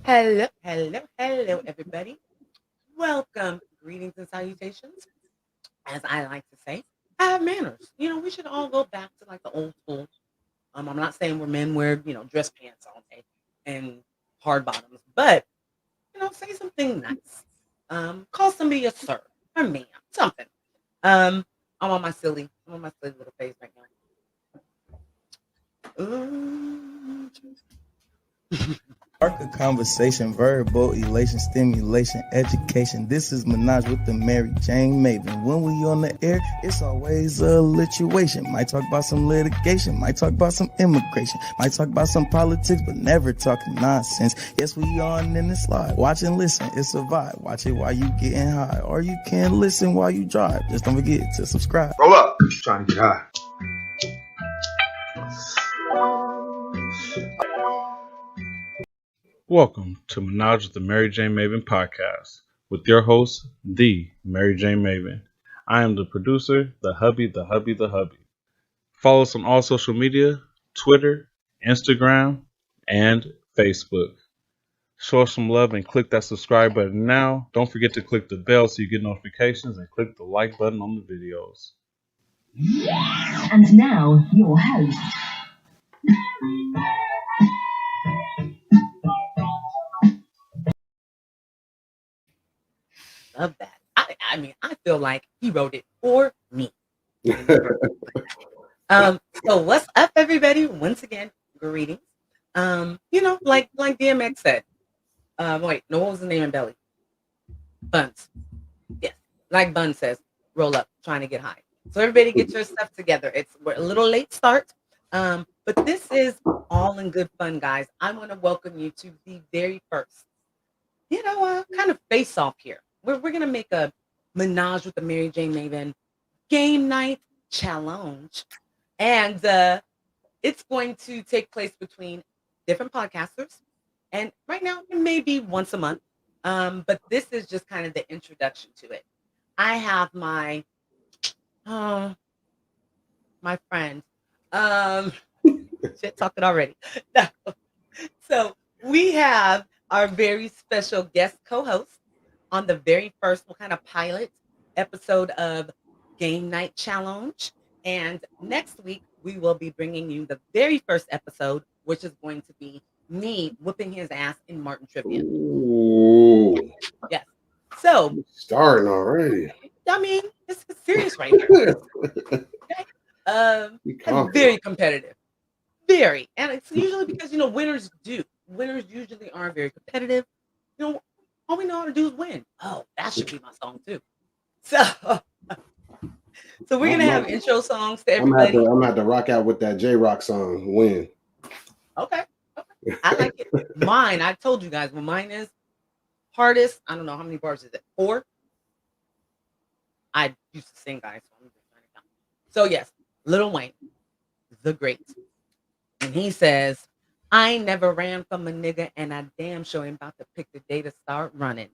Hello, everybody. Welcome, greetings and salutations. As I like to say, have manners. We should all go back to like the old school. I'm not saying where men wear, dress pants all day and hard bottoms, but say something nice. Call somebody a sir or ma'am, something. Um, I'm on my silly little face right now. Spark a conversation, verbal elation, stimulation, education. This is Minaj with the MariJayne Maven. When we on the air, it's always a lituation. Might talk about some litigation, might talk about some immigration, might talk about some politics, but never talking nonsense. Yes, we on in the slide. Watch and listen, it's a vibe. Watch it while you getting high, or you can listen while you drive. Just don't forget to subscribe. Roll up. Trying to get high. Welcome to Minaj with the MariJayne Maven podcast with your host, the MariJayne Maven. I am the producer, the hubby. Follow us on all social media, Twitter, Instagram, and Facebook. Show us some love and click that subscribe button now. Don't forget to click the bell so you get notifications and click the like button on the videos. And now, your host. Love that. I feel like he wrote it for me. So what's up, everybody? Once again, greetings. Like DMX said. What was the name in Belly? Buns. Yes. Like Bun says, roll up, trying to get high. So everybody get your stuff together. We're a little late start. But this is all in good fun, guys. I want to welcome you to the very first, kind of face off here. We're gonna make a Minaj with the MariJayne Maven game night challenge, and it's going to take place between different podcasters. And right now, it may be once a month, but this is just kind of the introduction to it. I have my friend. Shit talking already. No. So we have our very special guest co-host on the very first kind of pilot episode of Game Night Challenge. And next week, we will be bringing you the very first episode, which is going to be me whipping his ass in Martin trivia. Ooh. Yes. So Starting already. I mean, it's serious right here. Okay. Very competitive. Very. And it's usually because, winners usually are very competitive. All we know how to do is win. Oh, that should be my song too. So we're gonna have intro songs to everybody. I'm gonna have to rock out with that J-Rock song, Win. Okay. I like it. Mine, I told you guys what mine is. Hardest, I don't know how many bars is it? 4? I used to sing, guys. So I'm just trying to count. So yes, Lil Wayne, the great. And he says, I ain't never ran from a nigga, and I damn sure ain't about to pick the day to start running.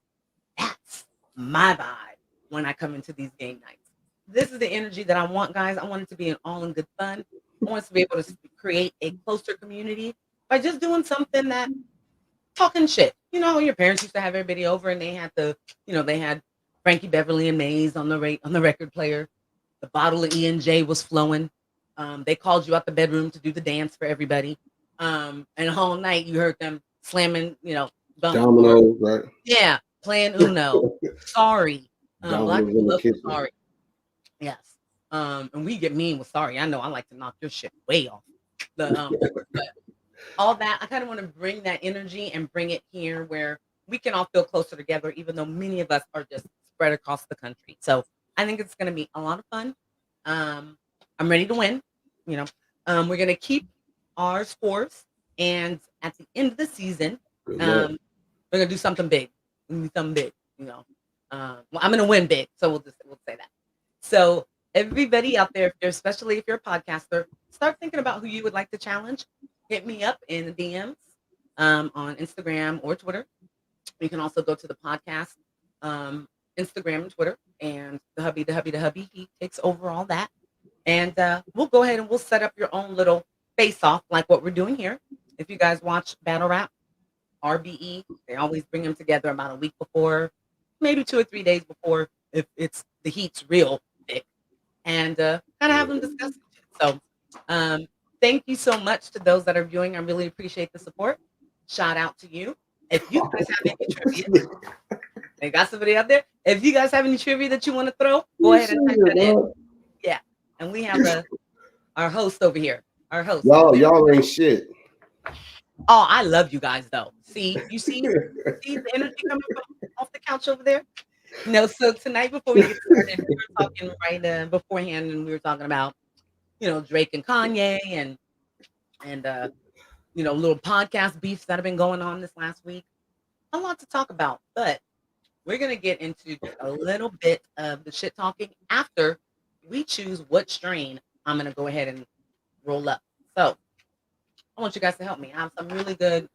That's my vibe when I come into these game nights. This is the energy that I want, guys. I want it to be an all in good fun. I want us to be able to create a closer community by just doing something that talking shit. Your parents used to have everybody over, and they had they had Frankie Beverly and Maze on the record player. The bottle of E&J was flowing. They called you out the bedroom to do the dance for everybody. And all night you heard them slamming, Domino, right? Yeah, playing Uno. Sorry. Black people love Sorry. Yes. And we get mean with Sorry. I know I like to knock your shit way off. But all that, I kind of want to bring that energy and bring it here where we can all feel closer together, even though many of us are just spread across the country. So I think it's going to be a lot of fun. I'm ready to win. We're going to keep our scores, and at the end of the season, we're going to do something big. I'm going to win big. So we'll say that. So everybody out there, especially if you're a podcaster, start thinking about who you would like to challenge. Hit me up in the DMs on Instagram or Twitter. You can also go to the podcast, Instagram and Twitter, and the hubby, he takes over all that. And we'll go ahead and we'll set up your own little face off like what we're doing here. If you guys watch battle rap, RBE. They always bring them together about a week before, maybe 2 or 3 days before, if it's the heat's real thick, and kind of have them discuss it. So, thank you so much to those that are viewing. I really appreciate the support. Shout out to you. If you guys have any trivia, they got somebody out there. If you guys have any trivia that you want to throw, go ahead and type that in. Yeah, and we have our host over here. Our host. Y'all ain't shit. Oh, I love you guys though. See the energy coming from off the couch over there. No, so tonight before we get started, we were talking right beforehand, and we were talking about Drake and Kanye and little podcast beefs that have been going on this last week. A lot to talk about, but we're gonna get into just a little bit of the shit talking after we choose what strain I'm gonna go ahead and roll up. So I want you guys to help me. I have some really good.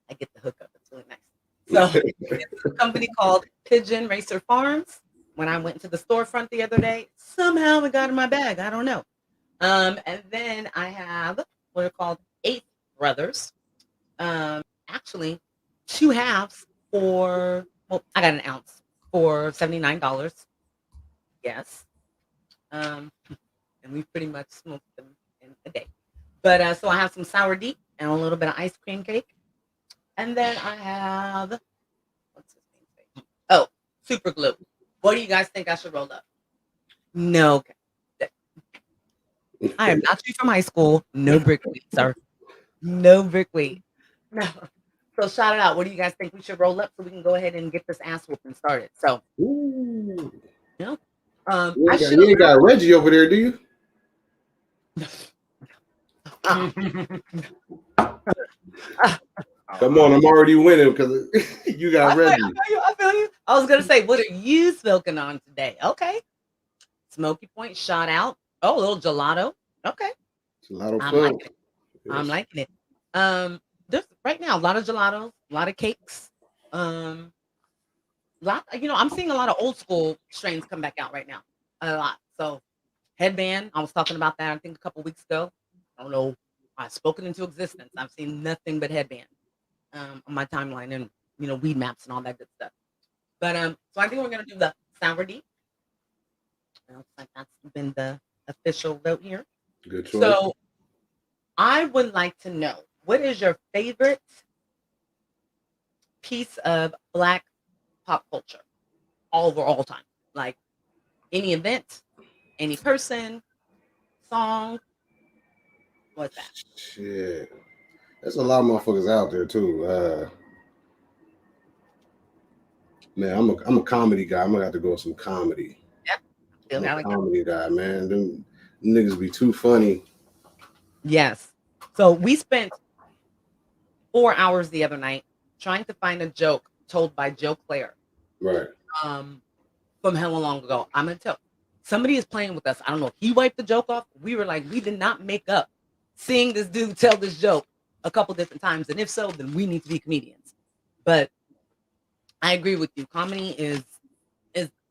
I get the hookup. It's really nice. So it's a company called Pigeon Racer Farms. When I went to the storefront the other day, somehow it got in my bag. I don't know. And then I have what are called 8 Brothers. Actually, 2 halves for, I got an ounce for $79. Yes. And we pretty much smoked them in a day. But so I have some sour deep and a little bit of ice cream cake. And then I have, what's his name? Oh, super glue. What do you guys think I should roll up? No. I am not you from high school. No brick weed, sir. No brick weed. No. So shout it out. What do you guys think we should roll up so we can go ahead and get this ass whooping started? So, you ain't got Reggie over there, do you? Come on, I'm already winning because you got Reggie. I feel you. I was gonna say, what are you smoking on today? Okay, Smoky Point shot out. Oh, a little gelato. Okay, gelato. I'm liking it. There's right now a lot of gelatos, a lot of cakes. I'm seeing a lot of old school strains come back out right now. A lot. So headband. I was talking about that I think a couple weeks ago. I don't know. I've spoken into existence. I've seen nothing but headband on my timeline and weed maps and all that good stuff. But so I think we're gonna do the sour deep. Looks like that's been the official vote here. Good choice. So I would like to know, what is your favorite piece of Black pop culture all time? Like any event, any person, song. What's that? Shit. There's a lot of motherfuckers out there too. Man, I'm a comedy guy. I'm gonna have to go with some comedy. Yep. I'm a comedy guy, man. Them niggas be too funny. Yes. So we spent 4 hours the other night trying to find a joke told by Joe Claire. Right. From hella long ago. I'm gonna tell. Somebody is playing with us. I don't know if he wiped the joke off. We were like, we did not make up seeing this dude tell this joke a couple different times. And if so, then we need to be comedians. But I agree with you. Comedy is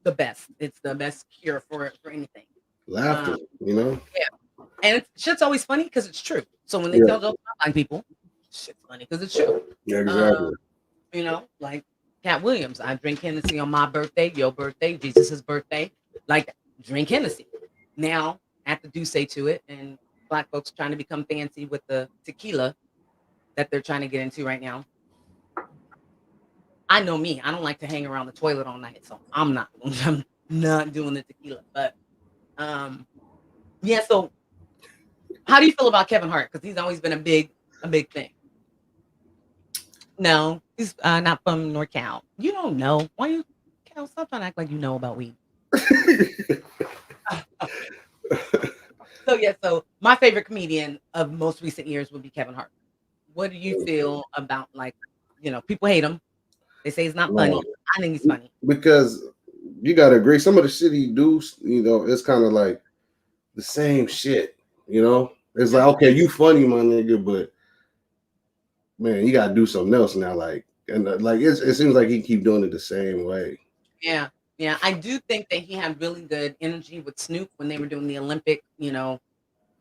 the best. It's the best cure for anything. Laughter, Yeah. And shit's always funny because it's true. So when they tell jokes about Black people, shit's funny because it's true. Yeah, exactly. Like Cat Williams, I drink Hennessy on my birthday, your birthday, Jesus' birthday. Like, drink Hennessy. Now, I have to do say to it, and Black folks trying to become fancy with the tequila that they're trying to get into right now. I know me. I don't like to hang around the toilet all night, so I'm not doing the tequila. But so how do you feel about Kevin Hart? Because he's always been a big thing. No, he's not from NorCal. You don't know. Why you stop trying to act like you know about weed? So my favorite comedian of most recent years would be Kevin Hart. What do you feel about, like, people hate him. They say he's not funny. I think he's funny. Because you gotta agree, some of the shit he do, it's kind of like the same shit. It's like, okay, you funny, my nigga, but man, you gotta do something else now. Like, and it seems like he keep doing it the same way. Yeah. I do think that he had really good energy with Snoop when they were doing the Olympic,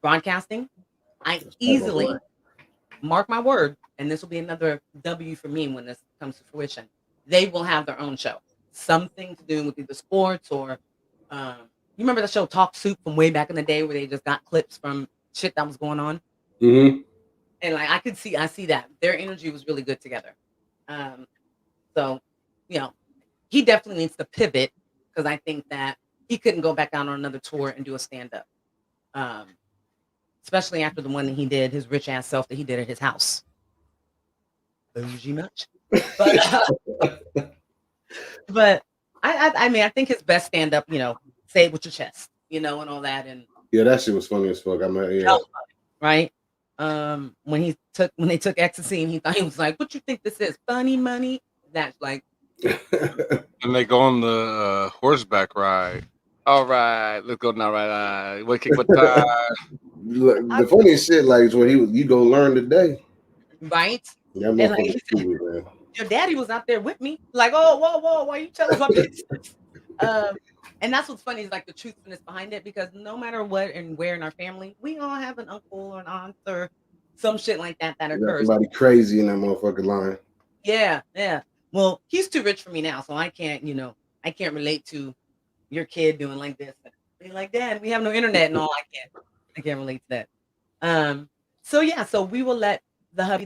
broadcasting. I easily mark my word, and this will be another W for me when this comes to fruition. They will have their own show, something to do with either sports or, you remember the show Talk Soup from way back in the day where they just got clips from shit that was going on. Mm-hmm. And like I see that their energy was really good together. So, he definitely needs to pivot because I think that he couldn't go back out on another tour and do a stand up. Especially after the one that he did, his rich ass self that he did at his house. Bougie much? But I mean, I think his best stand up, say it with your chest, and all that. And yeah, that shit was funny as fuck. Right. When they took ecstasy and he thought he was like, what you think this is? Funny money? That's like. And they go on the horseback ride. All right, let's go now. Right, what kick, what time? The funniest shit, like, is when you go learn today, right? Yeah, and like, he said, man. Your daddy was out there with me, like, oh, whoa, why you telling my business? And that's what's funny is like the truthfulness behind it, because no matter what and where in our family, we all have an uncle or an aunt or some shit like that occurs. Somebody crazy in that motherfucking line. Yeah. Well, he's too rich for me now, so I can't relate to your kid doing like this. Be like, Dad, we have no internet and all. I can't relate to that. So we will let the hubby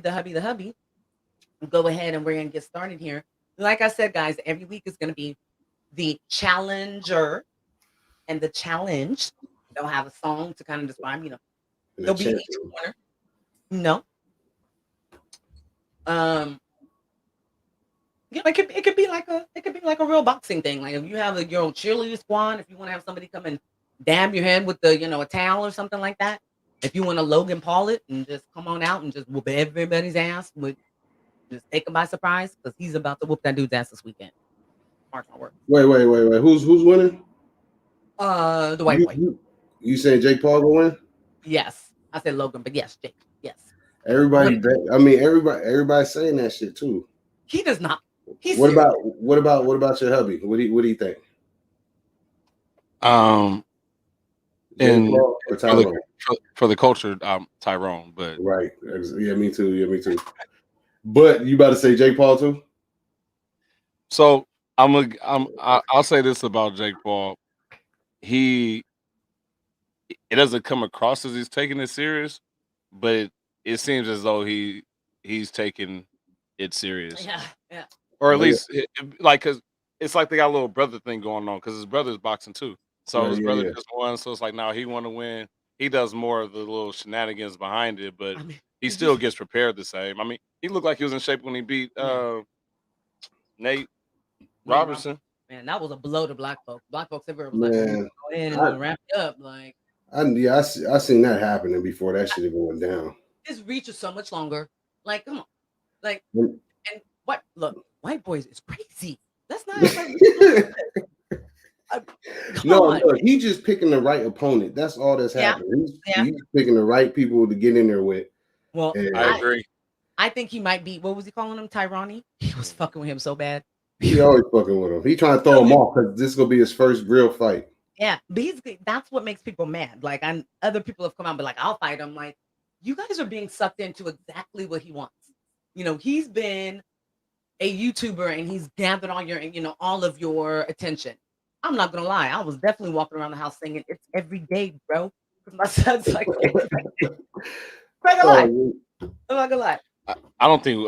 go ahead, and we're gonna get started here. Like I said, guys, every week is gonna be the challenger and the challenge. They'll have a song to kind of describe, they'll be each corner. No. It could be like a real boxing thing. Like if you have your own cheerleader squad, if you want to have somebody come and dab your head with a towel or something like that. If you want to Logan Paul it and just come on out and just whoop everybody's ass, just take him by surprise, because he's about to whoop that dude's ass this weekend. Mark my word. Wait. Who's winning? The white boy. You saying Jake Paul will win? Yes, I said Logan, but yes, Jake. Yes. Everybody's saying that shit too. He does not. What about your hubby? What do you think? And for the culture, Tyrone, but right, yeah, me too. But you about to say Jake Paul too? So I'll say this about Jake Paul: it doesn't come across as he's taking it serious, but it seems as though he's taking it serious. Yeah. Or at least because it's like they got a little brother thing going on, because his brother's boxing too. So his brother just won, so it's like now he want to win. He does more of the little shenanigans behind it, but he still gets prepared the same. I mean, he looked like he was in shape when he beat Nate Robinson. Man, that was a blow to black folks. Black folks ever was like, go in and wrap it up. Like, I seen that happening before that shit even went down. His reach is so much longer. Like, come on. Like, and what? Look, white boys is crazy. That's not. No, he's just picking the right opponent. That's all that's happening. He's picking the right people to get in there with. Well, I agree. I think he might be. What was he calling him? Tyrone? He was fucking with him so bad. He always fucking with him. He trying to throw him off because this is gonna be his first real fight. Yeah, but that's what makes people mad. Like, other people have come out and be like, I'll fight him. Like, you guys are being sucked into exactly what he wants. He's been a YouTuber and he's gathered all of your attention. I'm not gonna lie, I was definitely walking around the house singing "It's Every Day, bro." Because my son's like, I'm not gonna lie. I don't think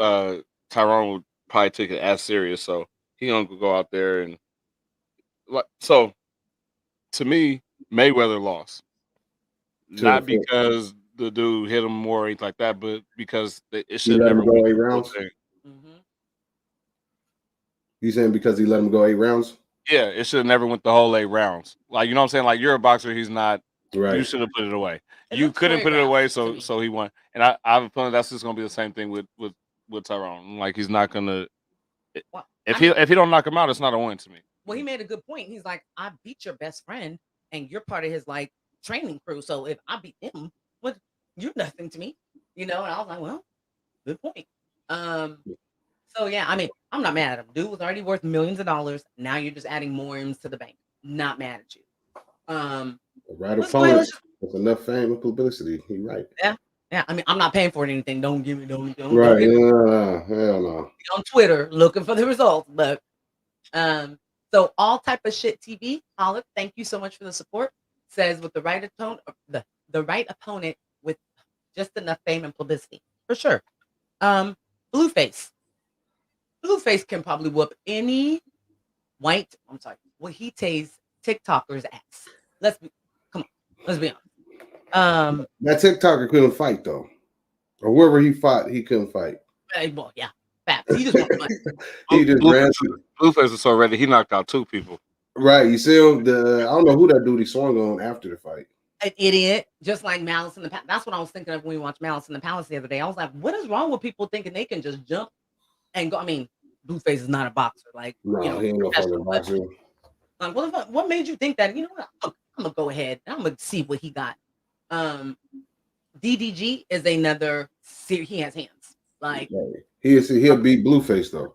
Tyrone would probably take it as serious, so he gonna go out there and so. To me, Mayweather lost, not because the dude hit him more or anything like that, but because it should never go 8 rounds. You saying because he let him go 8 rounds? Yeah, it should have never went the whole 8 rounds. Like, you know what I'm saying? Like, you're a boxer, he's not. Right. You should have put it away. You couldn't put it away, so he won. And I have a feeling that's just gonna be the same thing with Tyrone. Like, he's not gonna. If he don't knock him out, it's not a win to me. Well, he made a good point. He's like, I beat your best friend, and you're part of his like training crew. So if I beat him, you're nothing to me, And I was like, well, good point. So yeah, I mean, I'm not mad at him. Dude was already worth millions of dollars. Now you're just adding more into the bank. Not mad at you. Right opponent with enough fame and publicity. He right. Yeah. Yeah, I mean, I'm not paying for it or anything. Don't give me, don't Right. get Yeah. Hell no. on Twitter looking for the results. But so all type of shit TV, Olive, thank you so much for the support. Says with the right tone, the right opponent with just enough fame and publicity. For sure. Blueface. Blueface can probably whoop any white, I'm sorry, well, he tased TikToker's ass. Come on, let's be honest. That TikToker couldn't fight though. Or wherever he fought, he couldn't fight. Well, yeah, facts. He just wants money. He just ran. Blueface was so ready, he knocked out 2 people. Right, you see him. I don't know who that dude he swung on after the fight. An idiot, just like Malice in the Palace. That's what I was thinking of when we watched Malice in the Palace the other day. I was like, what is wrong with people thinking they can just jump and go? I mean, Blueface is not a boxer. Like, no, he ain't no fucking boxer. Like, what made you think that? You know what? I'm gonna go ahead. I'm gonna see what he got. DDG is another. He has hands. Like he'll beat Blueface though.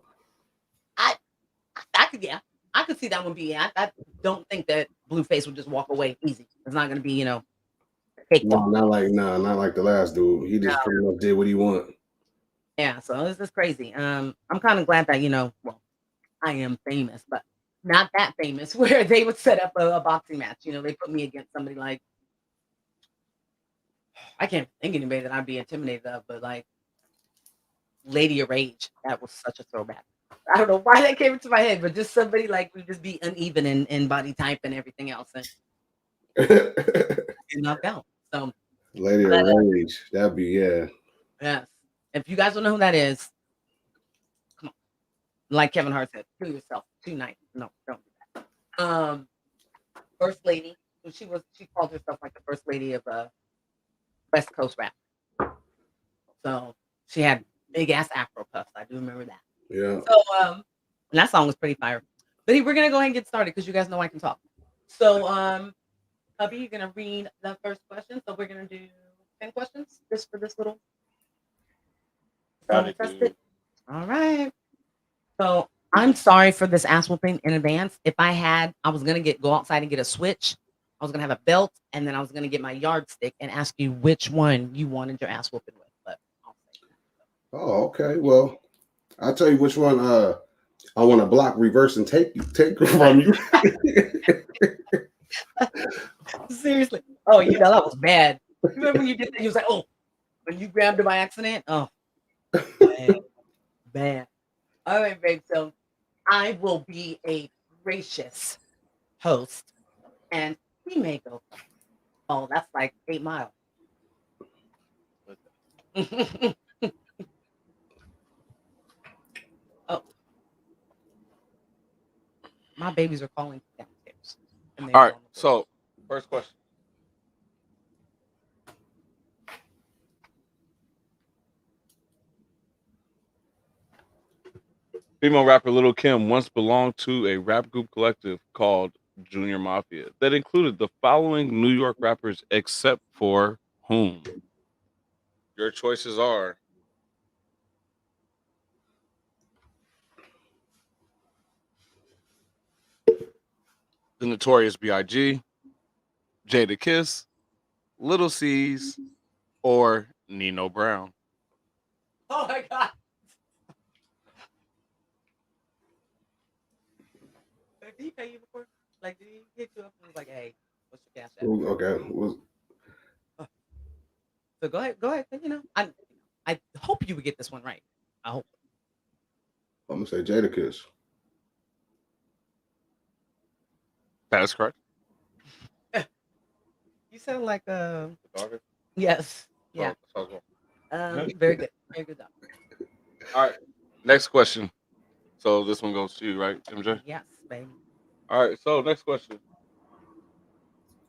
I could see that one be. I don't think that Blueface would just walk away easy. It's not gonna be, No, not like the last dude. He just pretty much did what he wanted. Yeah, so this is crazy. I'm kind of glad that well, I am famous, but not that famous where they would set up a boxing match. They put me against somebody like, I can't think of anybody that I'd be intimidated of, but like Lady of Rage, that was such a throwback. I don't know why that came into my head, but just somebody like would just be uneven in body type and everything else, and knocked out. So Lady of Rage, that'd be Yes. If you guys don't know who that is, come on. Like Kevin Hart said, kill yourself. 2 nights. No, don't do that. First lady. She called herself like the first lady of West Coast rap. So she had big ass Afro puffs. I do remember that. Yeah. So and that song was pretty fire. But we're gonna go ahead and get started because you guys know I can talk. So Hubby, you're gonna read the first question. So we're gonna do 10 questions just for this little. All right. So I'm sorry for this ass whooping in advance. If I was gonna go outside and get a switch. I was gonna have a belt, and then I was gonna get my yardstick and ask you which one you wanted your ass whooping with. But I'll say that. Oh, okay. Well, I'll tell you which one. I want to block, reverse, and take from you. Seriously. Oh, that was bad. Remember when you did that? You was like, oh, when you grabbed it by accident. Oh, bad. All right, babe. So I will be a gracious host, and we may go. Oh, that's like 8 miles. Oh, my babies are calling downstairs. All right. So, first question. Female rapper Lil Kim once belonged to a rap group collective called Junior M.A.F.I.A that included the following New York rappers except for whom? Your choices are the Notorious B.I.G., Jada Kiss, Little C's, or Nino Brown. Oh my God. Did he pay you before? Like, did he hit you up and was like, hey, what's your cash app? Okay. So go ahead. I hope you would get this one right. I hope. I'm gonna say Jada Kiss. That's correct. You sound like yes. Yeah. Very good. Very good. All right. Next question. So this one goes to you, right, MJ? Yes, baby. All right. So next question.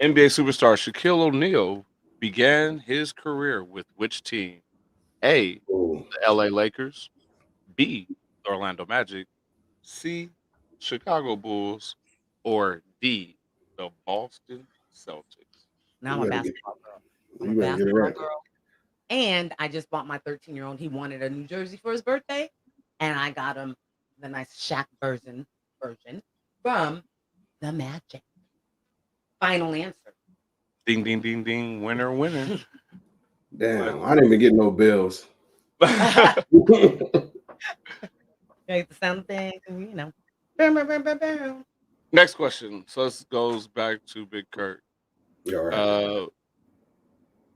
NBA superstar Shaquille O'Neal began his career with which team? A, the LA Lakers. B, the Orlando Magic. C, Chicago Bulls. Or D, the Boston Celtics. Now I'm a basketball girl. I'm a basketball girl. And I just bought my 13-year-old. He wanted a New Jersey for his birthday. And I got him the nice Shaq version from the Magic. Final answer. Ding, ding, ding, ding. Winner, winner. Damn, I didn't even get no bills. Like the sound thing, you know. Next question. So this goes back to Big Curt. All right.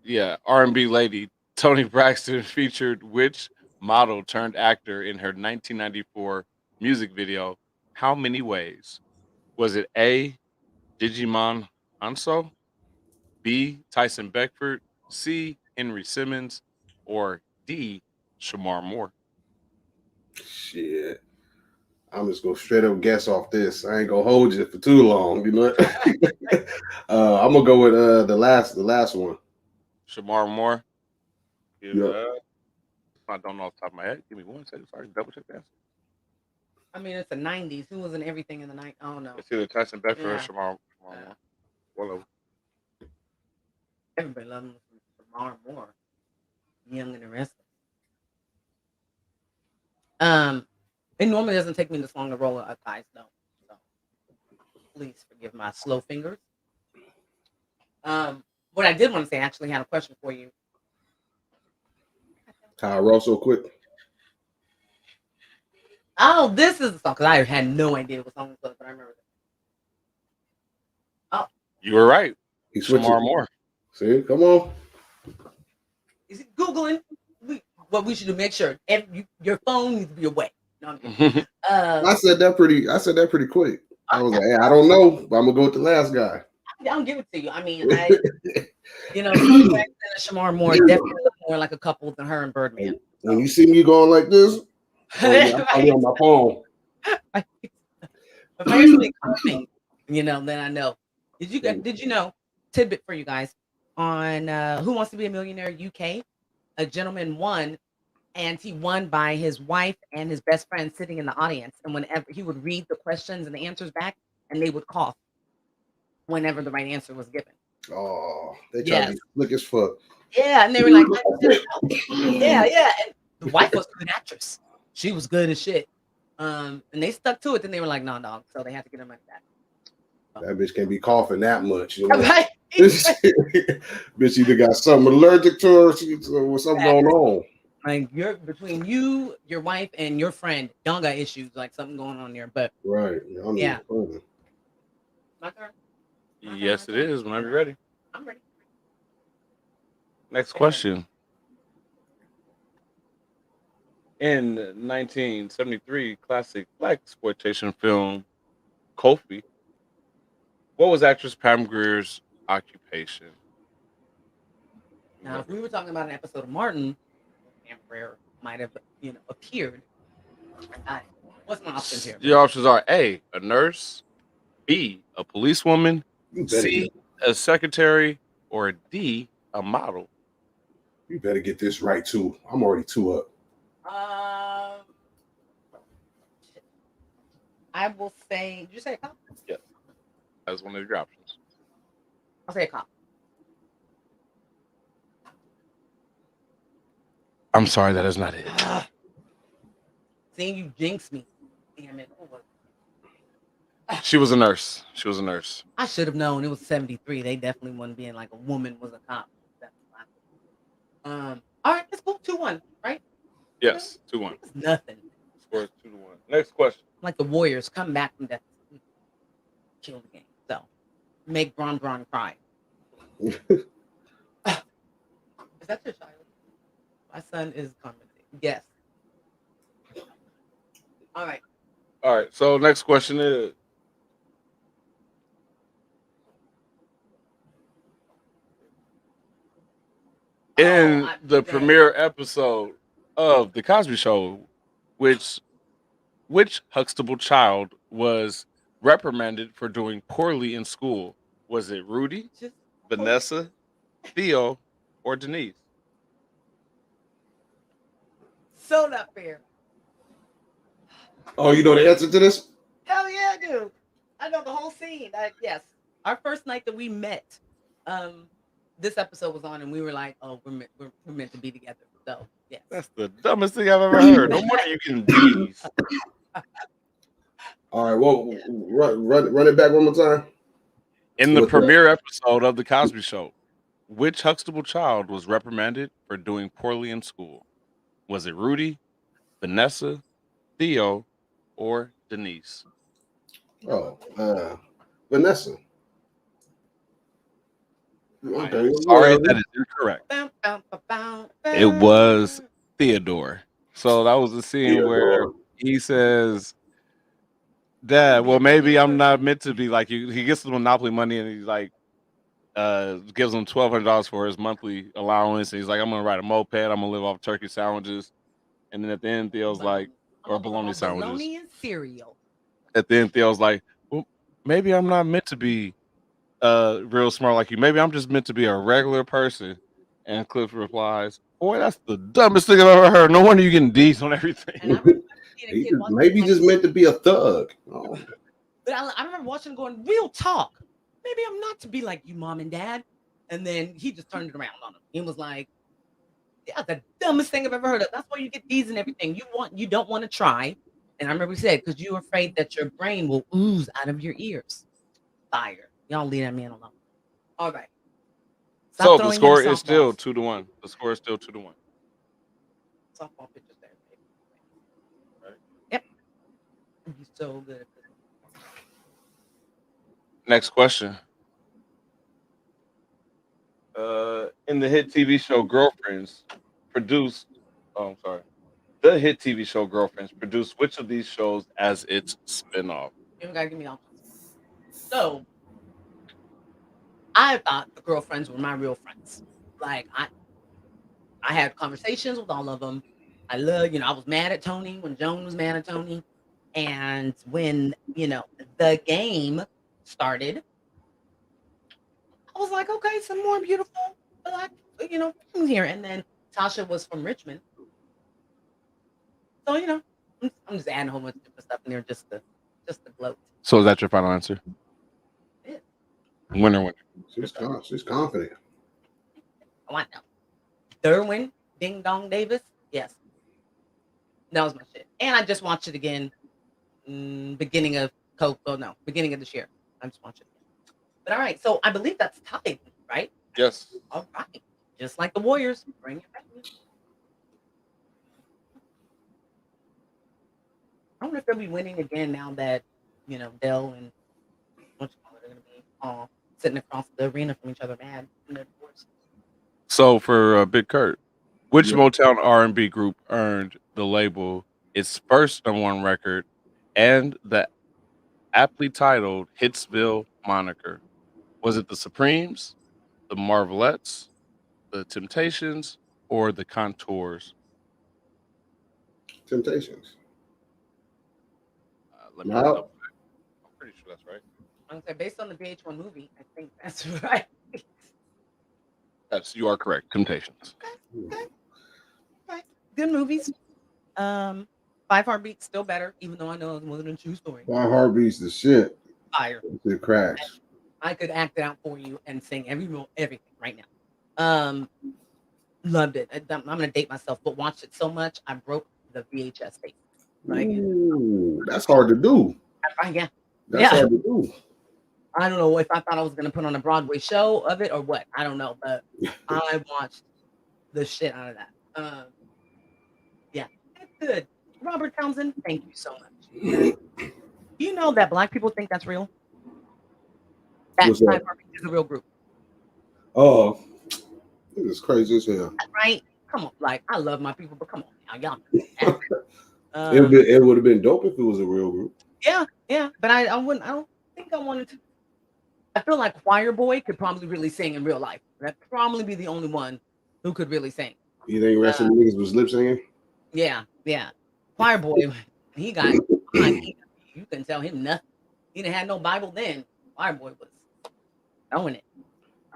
Yeah, R&B lady Toni Braxton featured which model turned actor in her 1994 music video? How many ways? Was it A. Digimon Hanso, B. Tyson Beckford, C. Henry Simmons, or D. Shamar Moore? Shit. I'm just gonna straight up guess off this. I ain't gonna hold you for too long, you know. I'm gonna go with the last one. Shamar Moore. Yep. I don't know off the top of my head. Give me 1 second. Sorry, double check the answer. I mean, it's the 90s. Who was in everything in the night? I don't know. It's either Tyson Beckford or Shamar Moore. Well, everybody loves Shamar Moore. Young and the rest. It normally doesn't take me this long to roll up, guys, though. So please forgive my slow fingers. What I did want to say, I actually had a question for you. Kyle Ross, so quick. Oh, this is the song, because I had no idea what song it was, but I remember that. Oh. You were right. He's Shamar Moore. See, come on. Is it Googling? What we should do, make sure your phone needs to be away. No, I said that pretty quick. I was like, hey, I don't know, but I'm gonna go with the last guy. I'll give it to you. I mean, Toni Braxton and Shamar Moore definitely look more like a couple than her and Birdman. When you see me going like this, I'll be on my phone. If I hear somebody coughing, then I know. Did you know? Tidbit for you guys on Who Wants to Be a Millionaire UK? A gentleman won, and he won by his wife and his best friend sitting in the audience. And whenever he would read the questions and the answers back, and they would cough whenever the right answer was given. Oh, they try to be slick as fuck. Yeah, and they were like, yeah. And the wife was a good actress. She was good as shit. And they stuck to it. Then they were like, no, dog. So they had to get her money back. That bitch can't be coughing that much. Right? Bitch either got something allergic to her or something going on. Like between you, your wife, and your friend, y'all got issues, like something going on there. But right, yeah. My turn. Yes, it is. Whenever you're ready. I'm ready. Next question. In 1973 classic blaxploitation film Coffy, what was actress Pam Grier's occupation? Now, if we were talking about an episode of Martin, Pam Grier might have, appeared. What's my options here? Your options are A, a nurse, B, a policewoman, C, a secretary, or D, a model. You better get this right too. I'm already 2 up. I will say. Did you say a cop? Yes. That's one of your options. I'll say a cop. I'm sorry, that is not it. Seeing you jinx me. Damn it. She was a nurse. I should have known. It was 73. They definitely wasn't being like a woman was a cop. All right, let's go 2-1, right? Yes, 2-1. It's nothing. Score 2-1. Next question. Like the Warriors come back from death, kill the game. So make Bron cry. Is that your child? My son is commenting. Yes. All right. So next question is. In the premiere episode of The Cosby Show, which Huxstable child was reprimanded for doing poorly in school? Was it Rudy, Vanessa, Theo, or Denise? So not fair. Oh, you know the answer to this? Hell yeah, I do. I know the whole scene. Yes. Our first night that we met, this episode was on, and we were like, "Oh, we're meant to be together." So, yeah. That's the dumbest thing I've ever heard. No wonder you can do. All right, well, run it back one more time. In the premiere episode of The Cosby Show, which Huxstable child was reprimanded for doing poorly in school? Was it Rudy, Vanessa, Theo, or Denise? Oh, Vanessa. Okay, Sorry, that is incorrect. It was Theodore. So that was the scene where he says, "Dad, well, maybe I'm not meant to be like you." He gets the Monopoly money and he's like, gives him $1,200 for his monthly allowance. And he's like, "I'm gonna ride a moped. I'm gonna live off turkey sandwiches." And then at the end, Theo's like, or bologna sandwiches. Bologna and cereal. At the end, Theo's like, "Well, maybe I'm not meant to be real smart like you. Maybe I'm just meant to be a regular person." And Cliff replies, "Boy, that's the dumbest thing I've ever heard. No wonder you're getting D's on everything." Maybe just meant to be a thug. Oh. But I remember watching going, real talk. Maybe I'm not to be like you, mom and dad. And then he just turned it around on him. He was like, "Yeah, the dumbest thing I've ever heard of. That's why you get D's and everything. You don't want to try." And I remember he said, because you're afraid that your brain will ooze out of your ears. Fire. Y'all leave that man alone. All right. So the score is still 2-1. The score is still 2-1. Softball pitchers there. Right. Yep. He's so good. Next question. In the hit TV show Girlfriends, the hit TV show Girlfriends produced which of these shows as its spinoff? You gotta give me options. So I thought the girlfriends were my real friends. Like I had conversations with all of them. I was mad at Tony when Joan was mad at Tony. And when, the game started, I was like, okay, some more beautiful black, things here. And then Tasha was from Richmond. So, I'm just adding a whole bunch of different stuff in there just to gloat. So is that your final answer? Yeah. Winner. She's confident. Oh, I know. Derwin Ding Dong Davis. Yes. That was my shit. And I just watched it again. Beginning of this year. I just watched it again. But all right. So I believe that's tied, right? Yes. All right. Just like the Warriors. Bring it back. I wonder if they'll be winning again now that, Dell and what you call it are going to be sitting across the arena from each other mad in their divorce. So for Big Curt, which Motown R&B group earned the label its first #1 record and the aptly titled Hitsville moniker? Was it the Supremes, the Marvelettes, the Temptations, or the Contours? Temptations. Let me double check. I'm pretty sure that's right. I'm saying based on the VH1 movie, I think that's right. Yes, you are correct. Temptations. Okay. Right. Good movies. 5 Heartbeats still better, even though I know it wasn't a true story. 5 Heartbeats the shit. Fire. It cracks. I could act it out for you and sing everything right now. Loved it. I'm gonna date myself, but watched it so much I broke the VHS tape. Like, that's hard to do. Yeah. That's hard to do. I don't know if I thought I was gonna put on a Broadway show of it or what. I don't know, but I watched the shit out of that. Yeah, it's good. Robert Townsend, thank you so much. You know that black people think that's real? That's that is a real group. Oh, it's crazy as hell. Right? Come on, like I love my people, but come on now, y'all. It would have been dope if it was a real group. Yeah, but I wouldn't. I don't think I wanted to. I feel like Choir Boy could probably really sing in real life. That'd probably be the only one who could really sing. You think the rest of the niggas was lip singing? Yeah. Choir Boy, he got. You couldn't tell him nothing. He didn't have no Bible then. Choir Boy was throwing it.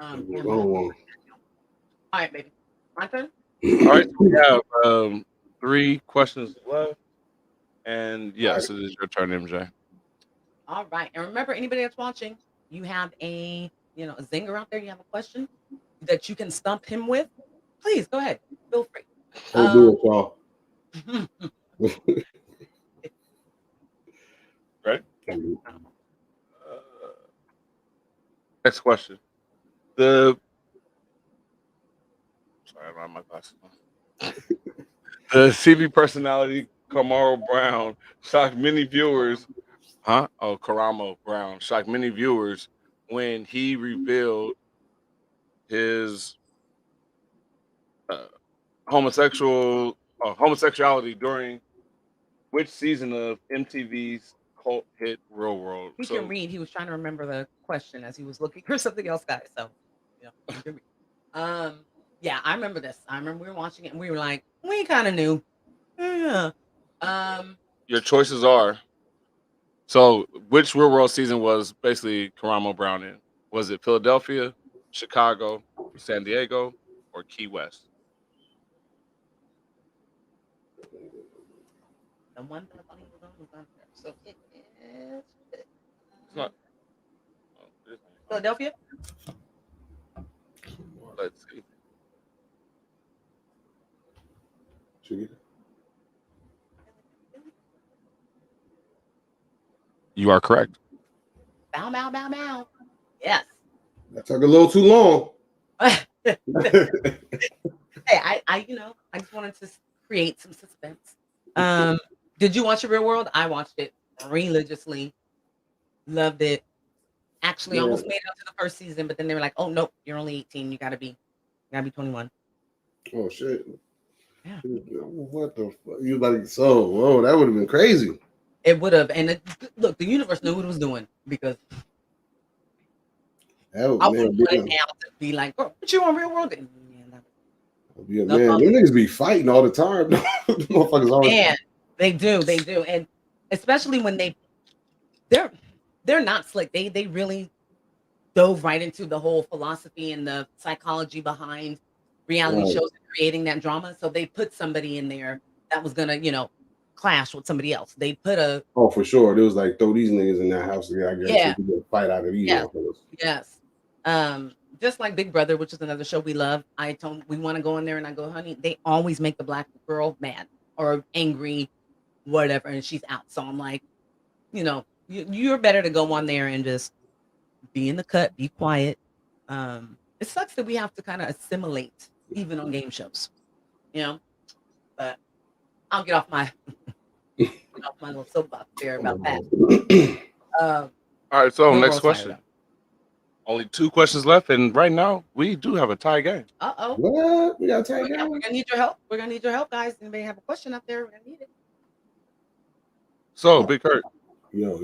All right, baby. My turn. All right, so we have 3 questions left, and yes, it is your turn, MJ. All right, and remember, anybody that's watching, you have a zinger out there. You have a question that you can stump him with. Please go ahead. Feel free. I'll do it, y'all. Ready? Next question. The I don't have my glasses on. The TV personality Kamaro Brown shocked many viewers. Karamo Brown shocked many viewers when he revealed his uh, homosexuality during which season of MTV's cult hit Real World? He can read. He was trying to remember the question as he was looking for something else, guys. So, he can read. Yeah, I remember this. I remember we were watching it and we were like, we kind of knew. Yeah. Your choices are. So, which Real World season was basically Karamo Brown in? Was it Philadelphia, Chicago, San Diego, or Key West? The one that I thought he was on there. So it is. It's not. Philadelphia? Let's see. You are correct. Bow, bow, bow, bow. Yes. That took a little too long. Hey, I just wanted to create some suspense. Did you watch The Real World? I watched it religiously. Loved it. Actually, almost made it up to the first season, but then they were like, "Oh nope, you're only 18. You gotta be 21." Oh shit! Yeah. What the fuck? You like so? Whoa, that would have been crazy. It would have, and look, the universe knew what it was doing because I wouldn't want it now to be like, "Girl, what you on Real World?" Yeah, man, them niggas be fighting all the time. Motherfuckers always. Man, they do, and especially when they're not slick. They really dove right into the whole philosophy and the psychology behind reality shows and creating that drama. So they put somebody in there that was gonna, clash with somebody else. They put for sure. It was like throw these niggas in that house together. I guess you can fight out of these motherfuckers. Yes. Just like Big Brother, which is another show we love. I told him we want to go in there, and I go, honey, they always make the black girl mad or angry, whatever, and she's out. So I'm like, you're better to go on there and just be in the cut, be quiet. It sucks that we have to kind of assimilate even on game shows, but I'll get off my little soapbox there about that. All right, so next question. Only 2 questions left, and right now we do have a tie game. What? We got a tie game? We're gonna need your help. We're gonna need your help, guys. Anybody have a question up there? We're gonna need it. So, Big Curt. Yo.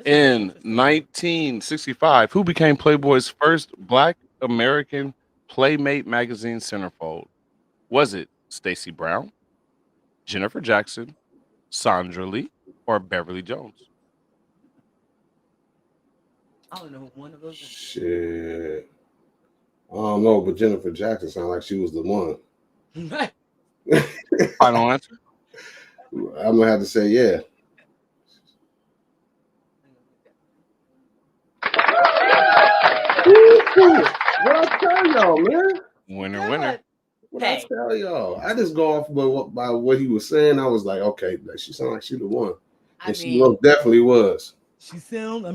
In 1965, who became Playboy's first Black American Playmate magazine centerfold? Was it Stacey Brown, Jennifer Jackson, Sandra Lee, or Beverly Jones? I don't know who one of those is. Shit. I don't know, but Jennifer Jackson sounded like she was the one. Final answer? I'm gonna have to say yeah. What I tell y'all, man? Winner. What I tell y'all? I just go off by what he was saying. I was like, okay, she sounded like she the one. And she most definitely was. She sound.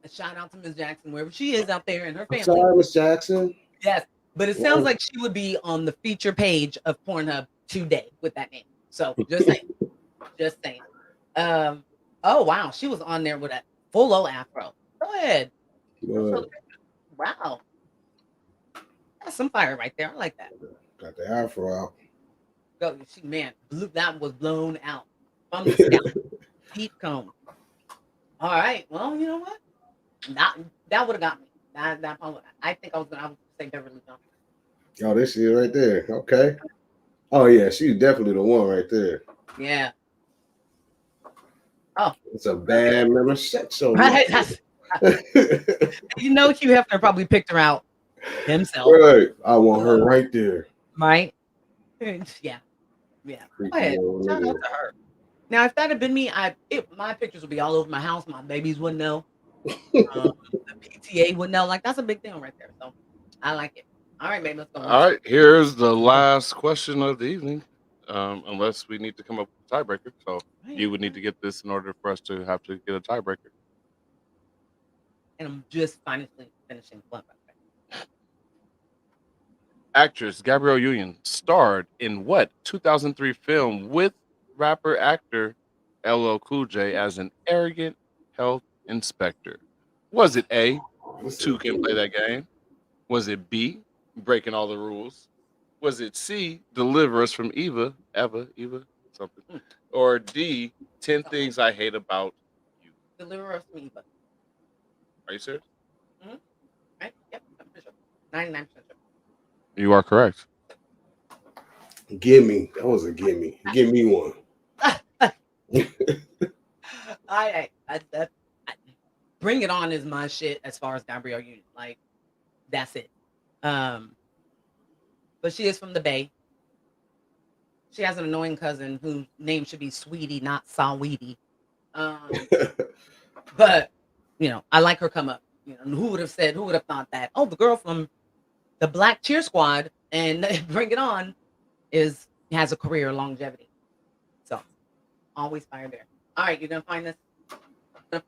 A shout out to Miss Jackson, wherever she is out there, and her family. Sorry, Miss Jackson. Yes, but it sounds like she would be on the feature page of Pornhub today with that name. So just saying. Oh wow, she was on there with a full afro. Go ahead. Wow, that's some fire right there. I like that. Got the afro out. Go, that was blown out from the scalp. Deep comb. All right. Well, you know what? That would have got me. I think I would say Beverly Jones. Oh, this is right there. Okay. Oh yeah, she's definitely the one right there. Yeah. Oh, it's a bad memory sex show. Right. Hugh Hefner probably picked her out himself. Right. I want her right there. Right. Yeah. Go ahead. Shout out to her. Now, if that had been me, my pictures would be all over my house. My babies wouldn't know. The PTA wouldn't know. Like, that's a big deal right there. So I like it. All right, baby, let's go. All right, here's the last question of the evening. Unless we need to come up with a tiebreaker. So you would need to get this in order for us to have to get a tiebreaker. And I'm just finally finishing the blunt. Actress Gabrielle Union starred in what 2003 film with rapper actor LL Cool J as an arrogant health inspector? Was it A, Two Can Play That Game? Was it B, Breaking All the Rules? Was it C, Deliver Us from Eva, something? Or D, 10 Things I Hate About You? Deliver Us from Eva. Are you serious? Mm-hmm. Right? Yep, I'm sure. 99% sure. You are correct. Gimme. That was a gimme. Give me one. I Bring It On is my shit as far as Gabrielle Union. Like, that's it. But she is from the Bay. She has an annoying cousin whose name should be Sweetie, not Saweetie. But you know, I like her come up. You know, who would have thought that? Oh, the girl from the Black Cheer Squad and Bring It On has a career longevity. So always fire there. All right, you're gonna find this. A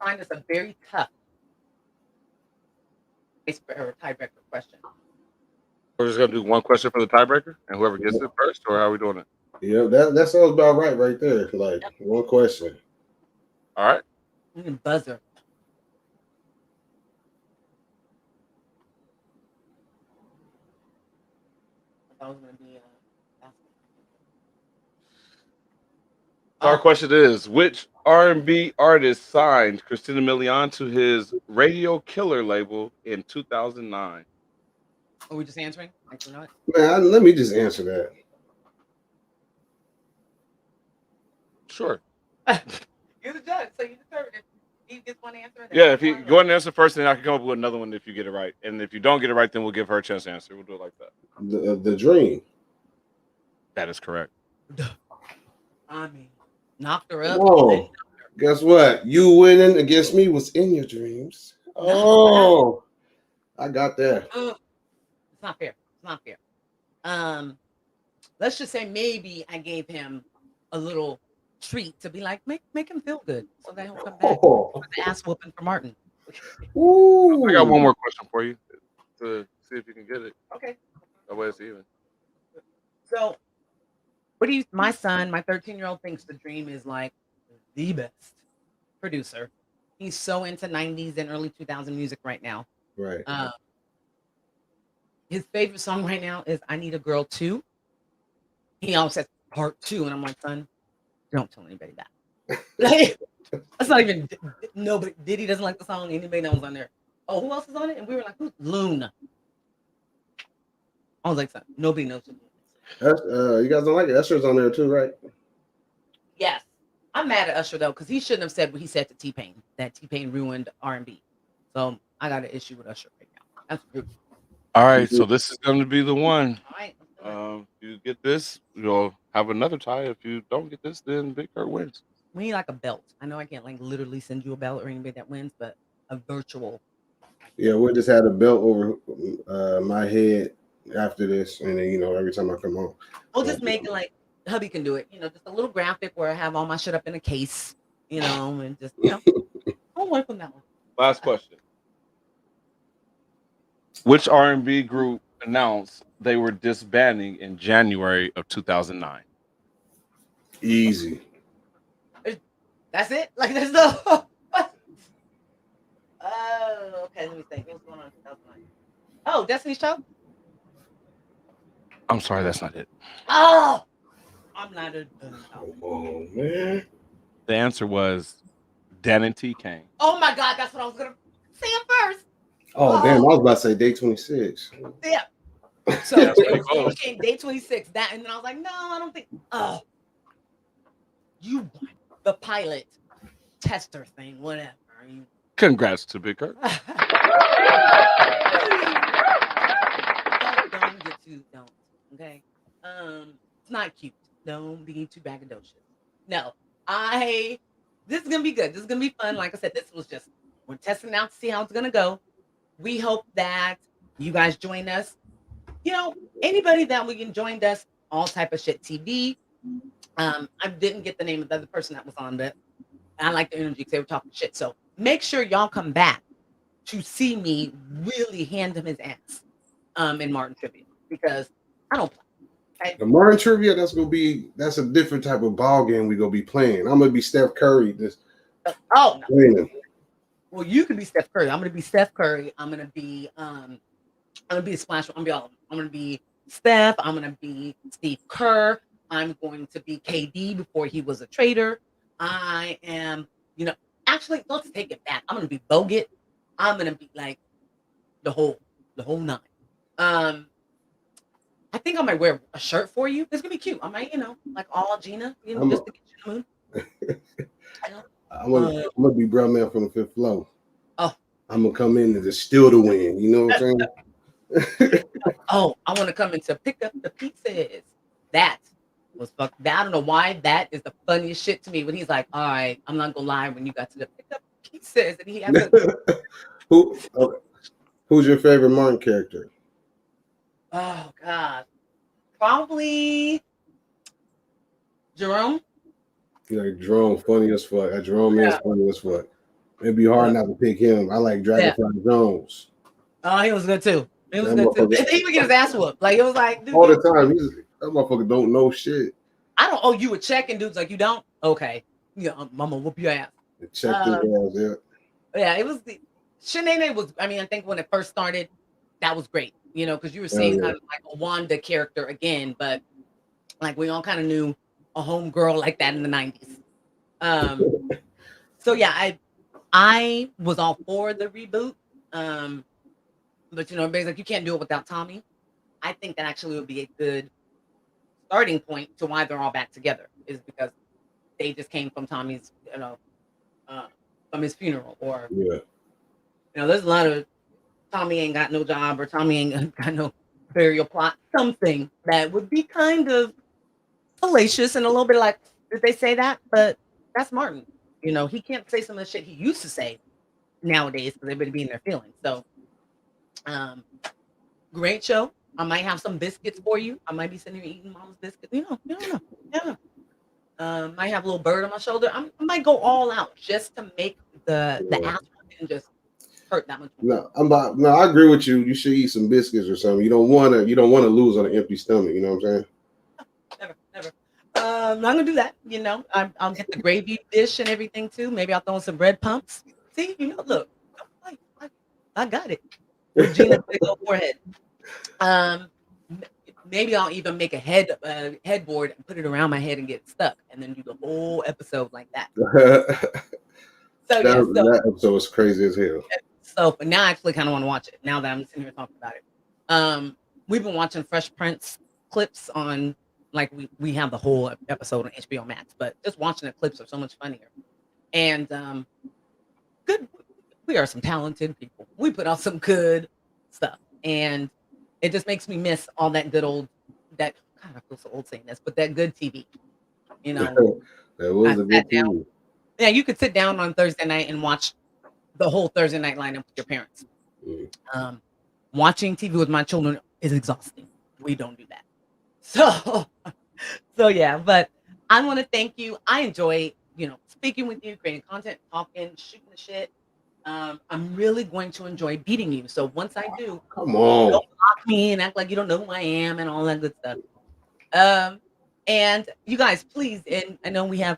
very tough tiebreaker question. We're just gonna do one question for the tiebreaker, and whoever gets it first, or how are we doing it? Yeah, that sounds about right there. Like one question. All right. Buzzer. I was gonna be. Our question is: which R&B artist signed Christina Milian to his Radio Killer label in 2009? Are we just answering? Man, let me just answer that. Sure. You're the judge, so you determine if he gets one answer. Yeah, if you go ahead and answer first, then I can come up with another one if you get it right. And if you don't get it right, then we'll give her a chance to answer. We'll do it like that. The Dream. That is correct. I mean, knocked her up. Whoa. Guess what? You winning against me was in your dreams. Oh, I got that. It's not fair. It's not fair. Let's just say maybe I gave him a little treat to be like, make him feel good so that he'll come back for the ass whooping for Martin. Ooh. I got one more question for you to see if you can get it. Okay. That way it's even. So, my son, my 13-year-old thinks The Dream is like the best producer. He's so into 90s and early 2000 music right now. Right. His favorite song right now is I Need a Girl 2. He always says part 2. And I'm like, son, don't tell anybody that. Like, that's not even, nobody, Diddy doesn't like the song. Anybody knows on there. Oh, who else is on it? And we were like, who's Luna? I was like, son, nobody knows who Luna is. You guys don't like it? Usher's on there too, right? Yes. I'm mad at Usher, though, because he shouldn't have said what he said to T-Pain, that T-Pain ruined R&B. So I got an issue with Usher right now. That's rude. All right, so this is going to be the one. All right. If you get this, you'll have another tie. If you don't get this, then Big Curt wins. We need like a belt. I know I can't like literally send you a belt or anybody that wins, but a virtual. Yeah, we'll just have a belt over my head after this, and then every time I come home, We'll just make it like hubby can do it. Just a little graphic where I have all my shit up in a case, and just I'll work on that one. Last question. Which R&B group announced they were disbanding in January of 2009? Easy. That's it? Like, there's no... Oh, okay, let me think. What's going on in 2009? Oh, Destiny's Child? I'm sorry, that's not it. Oh! I'm not a... Oh, man. The answer was Dan and T Kane. Oh, my God, that's what I was going to say at first. Oh, damn, I was about to say day 26. Yeah. So it came day 26. That, and then I was like, no, I don't think. Oh, you won the pilot tester thing, whatever. Congrats to Big Curt. Don't get too, don't. Okay. It's not cute. Don't be too braggadocious. No, this is gonna be good. This is gonna be fun. Like I said, we're testing out to see how it's gonna go. We hope that you guys join us. Anybody that we can join us, all type of shit TV. I didn't get the name of the other person that was on, but I like the energy because they were talking shit. So make sure y'all come back to see me really hand him his ass in Martin trivia, because I don't play. Okay? The Martin trivia, that's a different type of ball game we gonna be playing. I'm gonna be Steph Curry. No. Playing. Well, you can be Steph Curry. I'm gonna be Steph Curry. I'm gonna be a splash. I'm gonna be Steph. I'm gonna be Steve Kerr. I'm going to be KD before he was a traitor. I am, actually, let's take it back. I'm gonna be Bogut. I'm gonna be like the whole nine. I think I might wear a shirt for you. It's gonna be cute. I might, like all Gina, just to get you in the mood. I'm gonna be Brown Man from the Fifth Floor. Oh, I'm gonna come in and just steal the win. You know what I'm saying? Oh, I want to come in to pick up the pizzas. That was fuck. I don't know why that is the funniest shit to me. When he's like, "All right, I'm not gonna lie." When you got to the pick up pizzas, and he has Who's your favorite Martin character? Oh God, probably Jerome. Jerome, funny as fuck. Jerome is funny as fuck. It'd be hard not to pick him. I like Dragonfly Jones. Oh, he was good too. He was good too. He would get his ass whooped. Like, it was like, dude, all the time. That motherfucker don't know shit. I don't owe you a check, and dude's like, you don't? Okay. Yeah, I'm gonna whoop your ass. Check this ass, yeah. It was Shanae was, I think when it first started, that was great. Because you were seeing kind of like a Wanda character again, but like we all kind of knew a homegirl like that in the 90s. So yeah, I was all for the reboot. But everybody's like, you can't do it without Tommy. I think that actually would be a good starting point to why they're all back together, is because they just came from Tommy's, from his funeral, or there's a lot of Tommy ain't got no job, or Tommy ain't got no burial plot, something that would be kind of fallacious and a little bit like, did they say that? But that's Martin. He can't say some of the shit he used to say nowadays because they would be in their feelings. So, great show. I might have some biscuits for you. I might be sitting here eating mom's biscuits. You don't know. Yeah. Might have a little bird on my shoulder. I might go all out just to make the ass and just hurt that much more. No, I agree with you. You should eat some biscuits or something. You don't want to lose on an empty stomach. You know what I'm saying? Never. I'm not gonna do that. I'll get the gravy dish and everything too. Maybe I'll throw in some bread pumps. See, look, I got it. With Gina's big old forehead. Maybe I'll even make a headboard and put it around my head and get stuck, and then do the whole episode like that. That episode was crazy as hell. So, but now I actually kind of want to watch it. Now that I'm sitting here talking about it, we've been watching Fresh Prince clips on, like, we have the whole episode on HBO Max, but just watching the clips are so much funnier. And good. We are some talented people. We put out some good stuff, and it just makes me miss all that good old. God, I feel so old saying this, but that good TV. That was a good TV. Yeah, you could sit down on Thursday night and watch the whole Thursday night lineup with your parents. Watching TV with my children is exhausting. We don't do that. So yeah, but I want to thank you. I enjoy, speaking with you, creating content, talking, shooting the shit. I'm really going to enjoy beating you. So once I do, come on, don't block me and act like you don't know who I am and all that good stuff. And you guys, please, and I know we have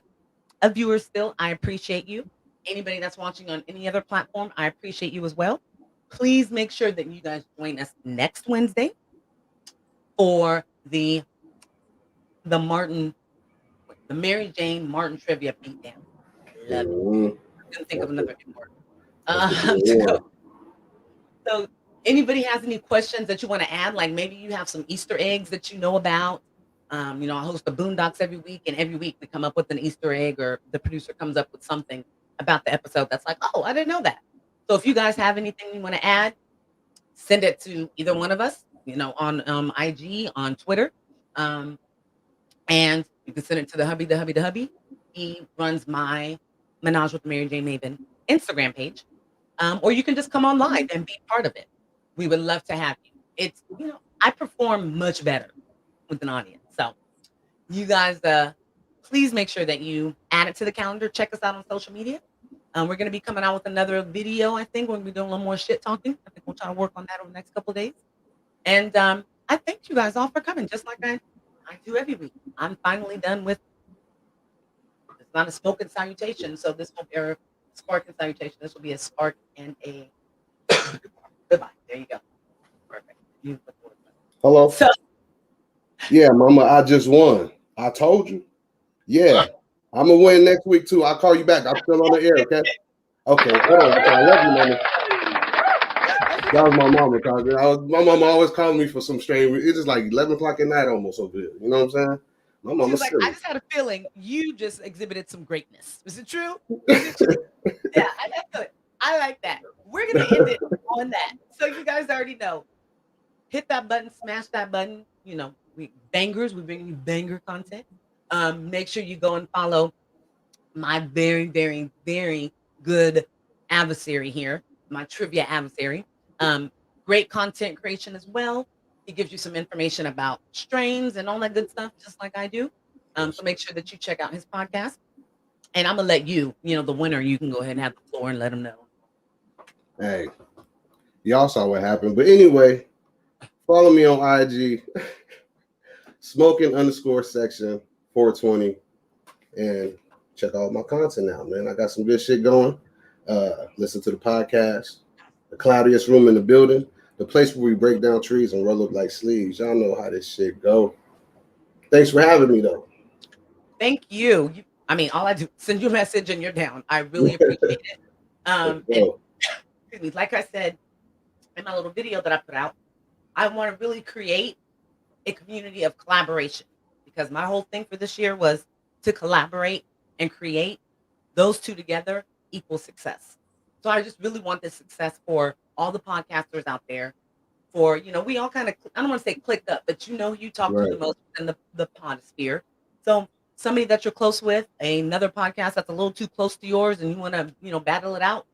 a viewer still. I appreciate you. Anybody that's watching on any other platform, I appreciate you as well. Please make sure that you guys join us next Wednesday for the MariJayne Martin trivia beatdown. Love it. I couldn't think of another word. So anybody has any questions that you want to add, like maybe you have some Easter eggs that you know about. I host the Boondocks every week, and every week we come up with an Easter egg, or the producer comes up with something about the episode that's like, oh, I didn't know that. So if you guys have anything you want to add, send it to either one of us, on IG, on Twitter, and you can send it to the hubby. He runs my Menage with MariJayne Maven Instagram page. Or you can just come on live and be part of it. We would love to have you. It's, I perform much better with an audience. So you guys, please make sure that you add it to the calendar. Check us out on social media. We're going to be coming out with another video. I think we're going to be doing a little more shit talking. I think we'll try to work on that over the next couple of days. And I thank you guys all for coming, just like I do every week. I'm finally done with. It's not a smoking salutation, so this won't be a spark and salutation. This will be a spark and a goodbye. There you go. Perfect. Hello. So, yeah, Mama, I just won. I told you. Yeah, I'm gonna win next week too. I'll call you back. I'm still on the air. Okay. Okay. Hold on. Okay, I love you, Mama. That was my mama. My mama always calling me for some strange. It's just like 11 o'clock at night almost over here. You know what I'm saying? My mama's like, serious. I just had a feeling you just exhibited some greatness. Is it true? Is it true? Yeah, I feel it. I like that. We're gonna end it on that. So you guys already know. Hit that button, smash that button. You know, we bring you banger content. Make sure you go and follow my very, very, very good adversary here, my trivia adversary. Great content creation as well. He gives you some information about strains and all that good stuff, just like I do. So make sure that you check out his podcast. And I'm gonna let you, the winner, you can go ahead and have the floor and let him know. Hey, y'all saw what happened. But anyway, follow me on IG, Smokin Section 420, and check out my content now, man. I got some good shit going. Listen to the podcast, the cloudiest room in the building, the place where we break down trees and roll up like sleeves. Y'all know how this shit go. Thanks for having me, though. Thank you. All I do, send you a message and you're down. I really appreciate it. And, excuse me, like I said in my little video that I put out, I want to really create a community of collaboration, because my whole thing for this year was to collaborate and create. Those two together equal success. So I just really want this success for all the podcasters out there. For, we all kind of, I don't want to say clicked up, but you talk to the most in the podsphere. So somebody that you're close with, another podcast that's a little too close to yours, and you want to, battle it out.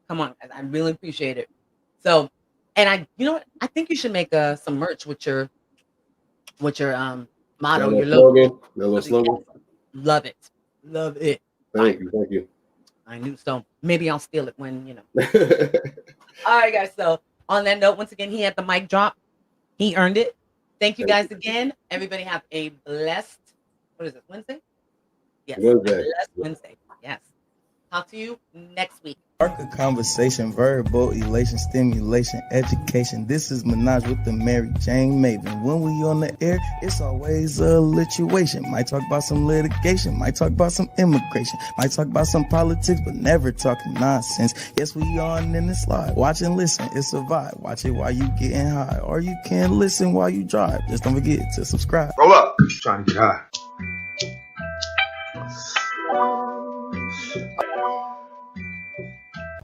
Come on, guys, I really appreciate it. So, and I think you should make some merch with your motto, your logo. Little slogan. Love it. Thank you. I knew so. Maybe I'll steal it when, All right, guys. So on that note, once again, he had the mic drop. He earned it. Thank you guys again. Everybody have a blessed, what is it, Wednesday? Yes. Wednesday. Blessed Wednesday. Yes. Talk to you next week. Spark a conversation, verbal elation, stimulation, education. This is MariJayne with the MariJayne Maven. When we on the air, it's always a lituation. Might talk about some litigation, might talk about some immigration, might talk about some politics, but never talking nonsense. Yes, we on in the slide. Watch and listen, it's a vibe. Watch it while you getting high, or you can listen while you drive. Just don't forget to subscribe. Roll up. Trying to get high.